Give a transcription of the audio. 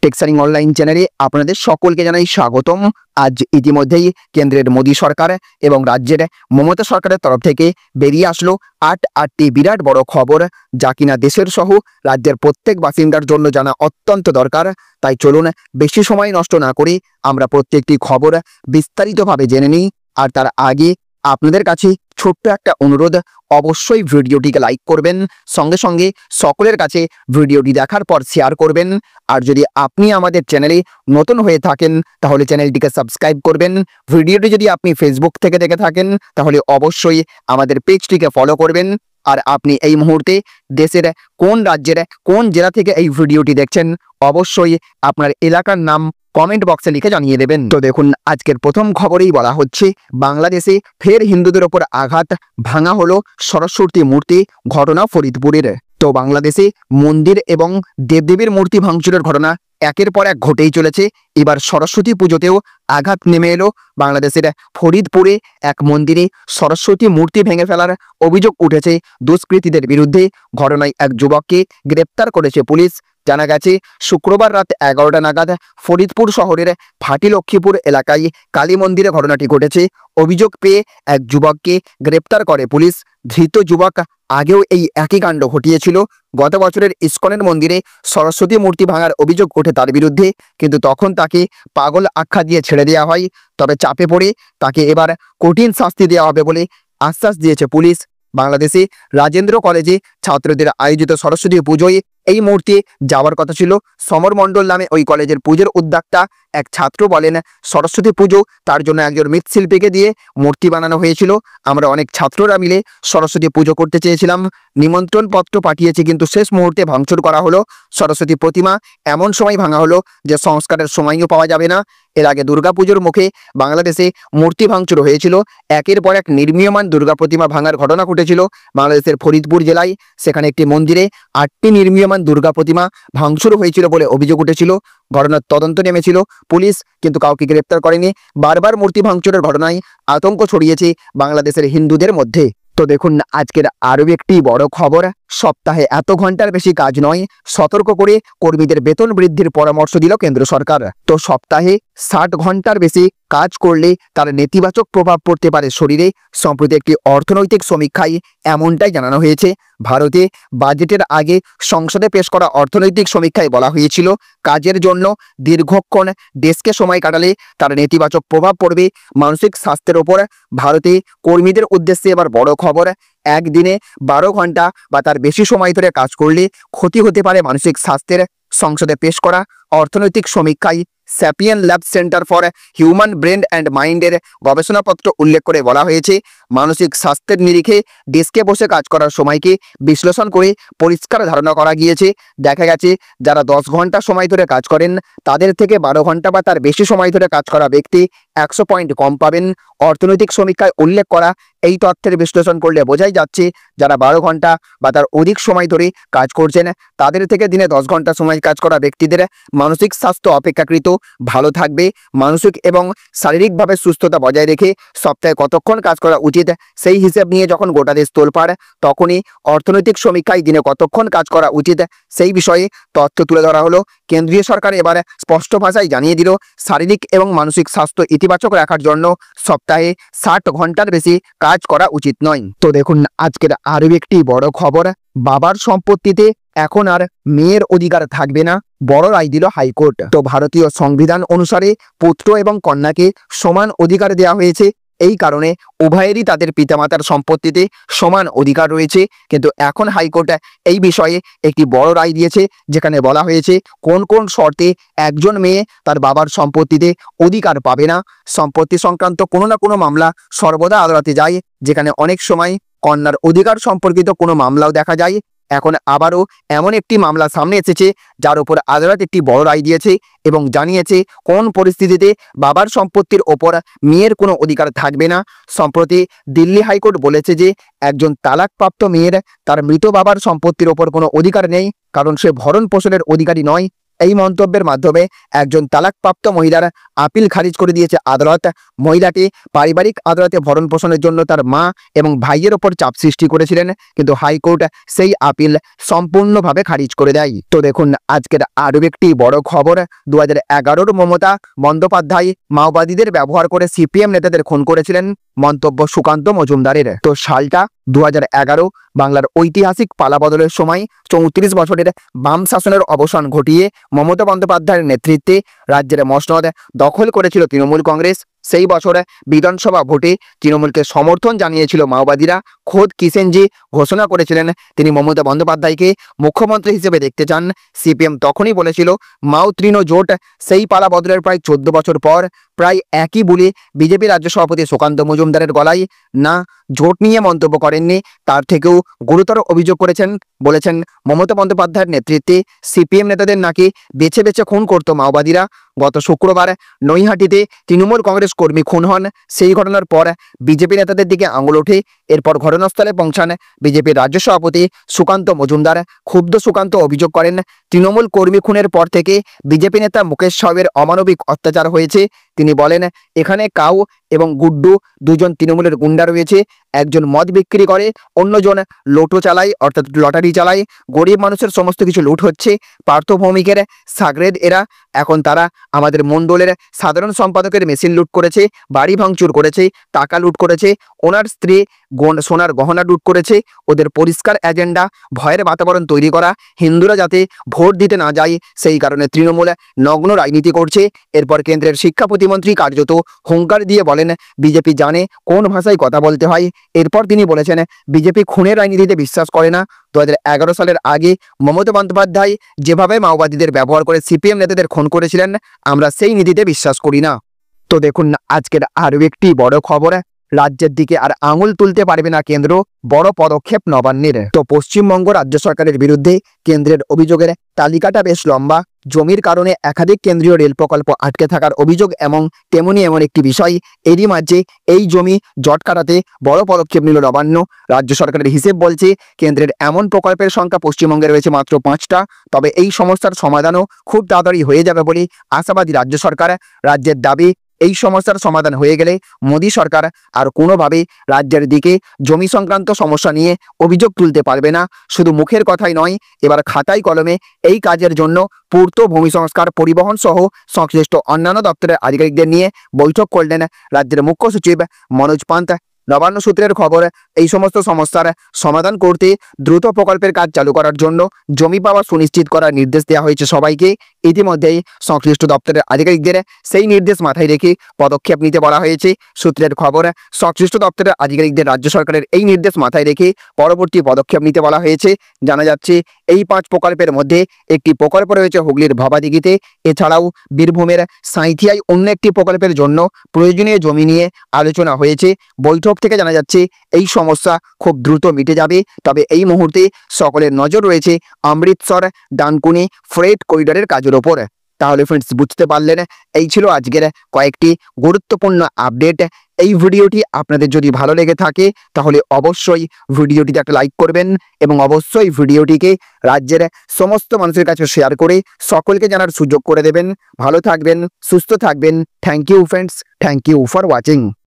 টেক্সারিং online চ্যানেলে আপনাদের সকলকে জানাই স্বাগতম। আজ ইতিমধ্যেই কেন্দ্রের মোদী সরকার এবং রাজ্যের মমতা সরকারের তরফ থেকে বেরিয়ে আসলো আটটি বিরাট বড় খবর, যা কিনা দেশের সহ রাজ্যের প্রত্যেক বাসিন্দার জন্য জানা অত্যন্ত দরকার। তাই চলুন বেশি সময় নষ্ট না করে আমরা প্রত্যেকটি খবর বিস্তারিতভাবে জেনে নিই। আর তার আগে আপনাদের কাছে ছোট্ট একটা অনুরোধ, অবশ্যই ভিডিওটিকে লাইক করবেন, সঙ্গে সঙ্গে সকলের কাছে ভিডিওটি দেখার পর শেয়ার করবেন। আর যদি আপনি আমাদের চ্যানেলে নতুন হয়ে থাকেন তাহলে চ্যানেলটিকে সাবস্ক্রাইব করবেন। ভিডিওটি যদি আপনি ফেসবুক থেকে দেখে থাকেন তাহলে অবশ্যই আমাদের পেজটিকে ফলো করবেন। আর আপনি এই মুহূর্তে দেশের কোন রাজ্যের কোন জেলা থেকে এই ভিডিওটি দেখছেন অবশ্যই আপনার এলাকার নাম কমেন্ট বক্সে লিখে জানিয়ে দেবেন। তো দেখুন, আজকের প্রথম খবরেই বলা হচ্ছে বাংলাদেশে ফের হিন্দুদের ওপর আঘাত, ভাঙা হলো সরস্বতী মূর্তি, ঘটনা ফরিদপুরের। তো বাংলাদেশে মন্দির এবং দেবদেবীর মূর্তি ভাঙচুরের ঘটনা একের পর এক ঘটেই চলেছে। এবার সরস্বতী পুজোতেও আঘাত নেমে এলো। বাংলাদেশের ফরিদপুরে এক মন্দিরে সরস্বতী মূর্তি ভেঙে ফেলার অভিযোগ উঠেছে দুষ্কৃতীদের বিরুদ্ধে। ঘটনায় এক যুবককে গ্রেপ্তার করেছে পুলিশ। জানা গেছে শুক্রবার রাত 11টা নাগাদ ফরিদপুর শহরের ভাটিলক্ষ্মীপুর এলাকায় কালী মন্দিরে ঘটনাটি ঘটেছে। অভিযোগ পেয়ে এক যুবককে গ্রেপ্তার করে পুলিশ। ধৃত যুবক আগেও এই একই কাণ্ড ঘটিয়েছিল। গত বছরের ইস্কনের মন্দিরে সরস্বতী মূর্তি ভাঙার অভিযোগ ওঠে তার বিরুদ্ধে, কিন্তু তখন তাকে পাগল আখ্যা দিয়ে ছেড়ে দেওয়া হয়। তবে চাপে পড়ে তাকে এবার কঠিন শাস্তি দেওয়া হবে বলে আশ্বাস দিয়েছে পুলিশ। বাংলাদেশে রাজেন্দ্র কলেজে ছাত্রদের আয়োজিত সরস্বতী পুজোয় এই মূর্তি যাওয়ার কথা ছিল। সমর মণ্ডল নামে ওই কলেজের পুজোর উদ্যোক্তা এক ছাত্র বলেন, সরস্বতী পুজো তার জন্য একজন মৃৎশিল্পীকে দিয়ে মূর্তি বানানো হয়েছিল। আমরা অনেক ছাত্ররা মিলে সরস্বতী পুজো করতে চেয়েছিলাম, নিমন্ত্রণ পত্র পাঠিয়েছি, কিন্তু শেষ মুহূর্তে ভাঙচুর করা হলো। সরস্বতী প্রতিমা এমন সময় ভাঙা হলো যে সংস্কারের সময়ও পাওয়া যাবে না। এর আগে দুর্গাপুজোর মুখে বাংলাদেশে মূর্তি ভাঙচুর হয়েছিল। একের পর এক নির্মীয়মান দুর্গা প্রতিমা ভাঙার ঘটনা ঘটেছিল বাংলাদেশের ফরিদপুর জেলায়। সেখানে একটি মন্দিরে 8টি নির্মীয়মান দুর্গা প্রতিমা ভাঙচুর হয়েছিল বলে অভিযোগ উঠেছিল। ঘটনার তদন্ত নেমেছিল পুলিশ, কিন্তু কাউকে গ্রেপ্তার করেনি। বারবার মূর্তি ভাঙচুরের ঘটনায় আতঙ্ক ছড়িয়েছে বাংলাদেশের হিন্দুদের মধ্যে। তো দেখুন, আজকের আরও একটি বড় খবর, সপ্তাহে এত ঘন্টার বেশি কাজ নয়, সতর্ক করে কর্মীদের বেতন বৃদ্ধির পরামর্শ দিল কেন্দ্র সরকার। তো সপ্তাহে 60 ঘন্টার বেশি কাজ করলে তার নেতিবাচক প্রভাব পড়তে পারে শরীরে। সম্প্রতি একটি অর্থনৈতিক সমীক্ষায় এমনটাই জানানো হয়েছে। ভারতে বাজেটের আগে সংসদে পেশ করা অর্থনৈতিক সমীক্ষায় বলা হয়েছিল কাজের জন্য দীর্ঘক্ষণ ডেস্কে সময় কাটালে তার নেতিবাচক প্রভাব পড়বে মানসিক স্বাস্থ্যের ওপর। ভারতে কর্মীদের উদ্দেশ্যে এবার বড় খবর, একদিনে 12 ঘন্টা বা তার বেশি সময় ধরে কাজ করলে ক্ষতি হতে পারে মানসিক স্বাস্থ্যের। সংসদে পেশ করা অর্থনৈতিক সমীক্ষায় Sapien lab centre for human brain and মাইন্ডের গবেষণাপত্র উল্লেখ করে বলা হয়েছে, মানসিক স্বাস্থ্যের নিরিখে ডেস্কে বসে কাজ করার সময়কে বিশ্লেষণ করে পরিষ্কার ধারণা করা গিয়েছে। দেখা গেছে যারা 10 ঘন্টা সময় ধরে কাজ করেন তাদের থেকে 12 ঘন্টা বা তার বেশি সময় ধরে কাজ করা ব্যক্তি 100 পয়েন্ট কম পাবেন। অর্থনৈতিক সমীক্ষায় উল্লেখ করা এই তথ্যের বিশ্লেষণ করলে বোঝাই যাচ্ছে যারা 12 ঘন্টা বা তার অধিক সময় ধরে কাজ করছেন তাদের থেকে দিনে 10 ঘন্টা সময় কাজ করা ব্যক্তিদের মানসিক স্বাস্থ্য অপেক্ষাকৃত ভালো থাকবে। মানসিক এবং শারীরিকভাবে সুস্থতা বজায় রেখে সপ্তাহে কতক্ষণ কাজ করা উচিত সেই হিসেব নিয়ে যখন গোটা দেশ তোলপাড়, তখনই অর্থনৈতিক সমীক্ষায় দিনে কতক্ষণ কাজ করা উচিত সেই বিষয়ে তথ্য তুলে ধরা হলো। কেন্দ্রীয় সরকার এবার স্পষ্ট ভাষায় জানিয়ে দিল শারীরিক এবং মানসিক স্বাস্থ্য ইতিবাচক রাখার জন্য সপ্তাহে 60 ঘন্টার বেশি কাজ করা উচিত নয়। তো দেখুন, আজকের আরও একটি বড় খবর, বাবার সম্পত্তিতে এখন আর মেয়ের অধিকার থাকবে না, বড় রায় দিল হাইকোর্ট। তো ভারতীয় সংবিধান অনুসারে পুত্র এবং কন্যাকে সমান অধিকার দেওয়া হয়েছে। এই কারণে উভয়েরই তাদের পিতামাতার সম্পত্তিতে সমান অধিকার রয়েছে। কিন্তু এখন হাইকোর্ট এই বিষয়ে একটি বড় রায় দিয়েছে, যেখানে বলা হয়েছে কোন কোন শর্তে একজন মেয়ে তার বাবার সম্পত্তিতে অধিকার পাবে না। সম্পত্তি সংক্রান্ত কোনো না কোনো মামলা সর্বদা আদালতে যায়, যেখানে অনেক সময় কন্যার অধিকার সম্পর্কিত কোনো মামলাও দেখা যায়। এখন আবারও এমন একটি মামলা সামনে এসেছে যার উপর আদালত একটি বড় রায় দিয়েছে এবং জানিয়েছে কোন পরিস্থিতিতে বাবার সম্পত্তির ওপর মেয়ের কোনো অধিকার থাকবে না। সম্প্রতি দিল্লি হাইকোর্ট বলেছে যে একজন তালাকপ্রাপ্ত মেয়ের তার মৃত বাবার সম্পত্তির ওপর কোনো অধিকার নেই, কারণ সে ভরণ পোষণের অধিকারী নয়। এই মন্তব্যের মাধ্যমে একজন তালাকপ্রাপ্ত মহিলার আপিল খারিজ করে দিয়েছে আদালত। মহিলাটি পারিবারিক আদালতে ভরণ পোষণের জন্য তার মা এবং ভাইয়ের ওপর চাপ সৃষ্টি করেছিলেন, কিন্তু হাইকোর্ট সেই আপিল সম্পূর্ণভাবে খারিজ করে দেয়। তো দেখুন আজকের আরও একটি বড় খবর, 2011 মমতা বন্দ্যোপাধ্যায় মাওবাদীদের ব্যবহার করে সিপিএম নেতাদের খুন করেছিলেন, মন্তব্য সুকান্ত মজুমদারের। তো সালটা 2011, বাংলার ঐতিহাসিক পালাবদলের সময় 34 বছরের বাম শাসনের অবসান ঘটিয়ে মমতা বন্দ্যোপাধ্যায়ের নেতৃত্বে রাজ্যের মসনদ দখল করেছিল তৃণমূল কংগ্রেস। সেই বছরে বিধানসভা ভোটে তৃণমূলকে সমর্থন জানিয়েছিল মাওবাদীরা। খোদ কিষেনজি ঘোষণা করেছিলেন তিনি মমতা বন্দ্যোপাধ্যায়কে মুখ্যমন্ত্রী হিসেবে দেখতে চান। সিপিএম তখনই বলেছিল মাও তৃণ জোট। সেই পালা বদলের প্রায় 14 বছর পর প্রায় একই বুলি বিজেপি রাজ্য সভাপতি সুকান্ত মজুমদারের গলায় না জোট নিয়ে মন্তব্য করেননি, তার থেকেও গুরুতর অভিযোগ করেছেন। বলেছেন মমতা বন্দ্যোপাধ্যায়ের নেতৃত্বে সিপিএম নেতাদের নাকি বেছে বেছে খুন করত মাওবাদীরা। গত শুক্রবার নৈহাটিতে তৃণমূল কংগ্রেস কর্মী খুন হন। সেই ঘটনার পর বিজেপি নেতাদের দিকে আঙুল ওঠে। এরপর ঘটনাস্থলে পৌঁছান বিজেপির রাজ্য সভাপতি সুকান্ত মজুমদার। ক্ষুব্ধ সুকান্ত অভিযোগ করেন তৃণমূল কর্মী খুনের পর থেকে বিজেপি নেতা মুকেশ সাহেবের অমানবিক অত্যাচার হয়েছে। তিনি বলেন এখানে কাউ এবং গুড্ডু দুজন তৃণমূলের গুন্ডা রয়েছে, একজন মদ বিক্রি করে, অন্যজন লোটো চালায় অর্থাৎ লটারি চালায়। গরিব মানুষের সমস্ত কিছু লুট হচ্ছে। পার্থ ভৌমিকের সাগরেদ এরা। এখন তারা আমাদের মণ্ডলের সাধারণ সম্পাদকের মেশিন লুট করেছে, বাড়ি ভাঙচুর করেছে, টাকা লুট করেছে, ওনার স্ত্রী সোনার গহনা লুট করেছে। ওদের পরিষ্কার এজেন্ডা ভয়ের বাতাবরণ তৈরি করা, হিন্দুরা যাতে ভোট দিতে না যায় সেই কারণে তৃণমূল নগ্ন রাজনীতি করছে। এরপর কেন্দ্রের শিক্ষা প্রতিমন্ত্রী কার্যত হুঙ্কার দিয়ে বলেন বিজেপি জানে কোন ভাষায় কথা বলতে হয়। এরপর তিনি বলেছেন বিজেপি খুনের রাজনীতিতে বিশ্বাস করে না। 2011 সালের আগে মমতা বন্দ্যোপাধ্যায় যেভাবে মাওবাদীদের ব্যবহার করে সিপিএম নেতাদের খুন করেছিলেন, আমরা সেই নীতিতে বিশ্বাস করি না। তো দেখুন আজকের আরও একটি বড় খবর, রাজ্যের দিকে আর আঙুল তুলতে পারবে না কেন্দ্র, বড় পদক্ষেপ নবান্নের। তো পশ্চিমবঙ্গ রাজ্য সরকারের বিরুদ্ধে কেন্দ্রের অভিযোগের তালিকাটা বেশ লম্বা। জমির কারণে একাধিক কেন্দ্রীয় রেল প্রকল্প আটকে থাকার অভিযোগ এবং তেমনি এমন একটি বিষয়, এরই মাঝে এই জমি জট কাটাতে বড় পদক্ষেপ নিল নবান্ন। রাজ্য সরকারের হিসেব বলছে কেন্দ্রের এমন প্রকল্পের সংখ্যা পশ্চিমবঙ্গে রয়েছে মাত্র 5টা। তবে এই সমস্যার সমাধানও খুব তাড়াতাড়ি হয়ে যাবে বলে আশাবাদী রাজ্য সরকার। রাজ্যের দাবি এই সমস্যার সমাধান হয়ে গেলে মোদী সরকার আর কোনোভাবেই রাজ্যের দিকে জমি সংক্রান্ত সমস্যা নিয়ে অভিযোগ তুলতে পারবে না। শুধু মুখের কথাই নয়, এবার খাতায় কলমে এই কাজের জন্য পূর্ত, ভূমি সংস্কার, পরিবহন সহ সংশ্লিষ্ট অন্যান্য দপ্তরের আধিকারিকদের নিয়ে বৈঠক করলেন রাজ্যের মুখ্য সচিব মনোজ পান্ত। নবান্ন সূত্রের খবর, এই সমস্ত সমস্যার সমাধান করতে দ্রুত প্রকল্পের কাজ চালু করার জন্য জমি পাওয়া সুনিশ্চিত করার নির্দেশ দেওয়া হয়েছে সবাইকে। ইতিমধ্যেই সংশ্লিষ্ট দপ্তরের আধিকারিকদের সেই নির্দেশ মাথায় রেখে পদক্ষেপ নিতে বলা হয়েছে। সূত্রের খবর, সংশ্লিষ্ট দপ্তরের আধিকারিকদের রাজ্য সরকারের এই নির্দেশ মাথায় রেখে পরবর্তী পদক্ষেপ নিতে বলা হয়েছে। জানা যাচ্ছে এই 5 প্রকল্পের মধ্যে একটি প্রকল্প রয়েছে হুগলির ভবাদিঘিতে। এছাড়াও বীরভূমের সাঁইথিয়ায় অন্য একটি প্রকল্পের জন্য প্রয়োজনীয় জমি নিয়ে আলোচনা হয়েছে। বৈঠক থেকে জানা যাচ্ছে এই সমস্যা খুব দ্রুত মিটে যাবে। তবে এই মুহূর্তে সকলের নজর রয়েছে অমৃতসর ডানকুনি ফ্রেট করিডোরের কাজের ওপর। তাহলে ফ্রেন্ডস বুঝতে পারলেন, এই ছিল আজকের কয়েকটি গুরুত্বপূর্ণ আপডেট। এই ভিডিওটি আপনাদের যদি ভালো লেগে থাকে তাহলে অবশ্যই ভিডিওটিতে একটা লাইক করবেন এবং অবশ্যই ভিডিওটিকে রাজ্যের সমস্ত মানুষের কাছে শেয়ার করে সকলকে জানার সুযোগ করে দেবেন। ভালো থাকবেন, সুস্থ থাকবেন। Thank you friends, thank you for watching.